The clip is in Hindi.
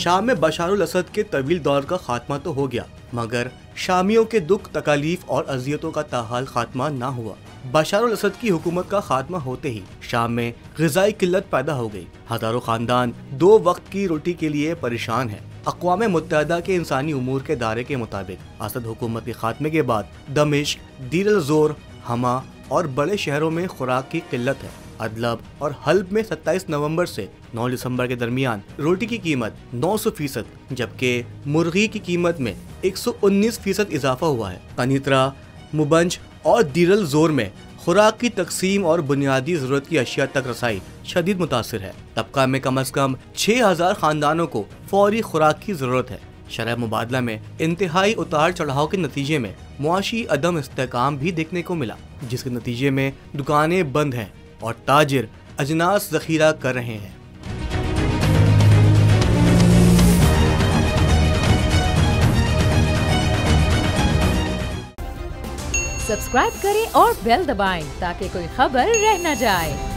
शाम में बशारुल असद के तवील दौर का खात्मा तो हो गया, मगर शामियों के दुख, तकालीफ और अजियतों का ताहाल खात्मा ना हुआ। बशारुल असद की हुकूमत का खात्मा होते ही शाम में ग़िज़ाई किल्लत पैदा हो गई। हज़ारों खानदान 2 वक्त की रोटी के लिए परेशान हैं। अक़वाम मुत्तहिदा के इंसानी उमूर के दायरे के मुताबिक असद हुकूमत के खात्मे के बाद दमिश्क, दीर अल-ज़ोर, हमा और बड़े शहरों में खुराक की किल्लत है। अदलब और हल्ब में 27 नवंबर से 9 दिसंबर के दरमियान रोटी की कीमत 900%, जबकि मुर्गी की कीमत में 119% इजाफा हुआ है। कनीत्रा, मुबंज और दीर अल-ज़ोर में खुराक की तकसीम और बुनियादी ज़रूरत की अशिया तक रसाई शदीद मुतासिर है। तबका में कम अज़ कम 6000 खानदानों को फौरी खुराक की ज़रूरत है। शरह मुबादला में इंतहाई उतार चढ़ाव के नतीजे में मुआशी अदम इस्तेहकाम भी देखने को मिला, जिसके नतीजे में दुकानें बंद हैं और ताजिर अजनास ज़ख़ीरा कर रहे हैं। सब्सक्राइब करें और बेल दबाएं ताकि कोई खबर रह न जाए।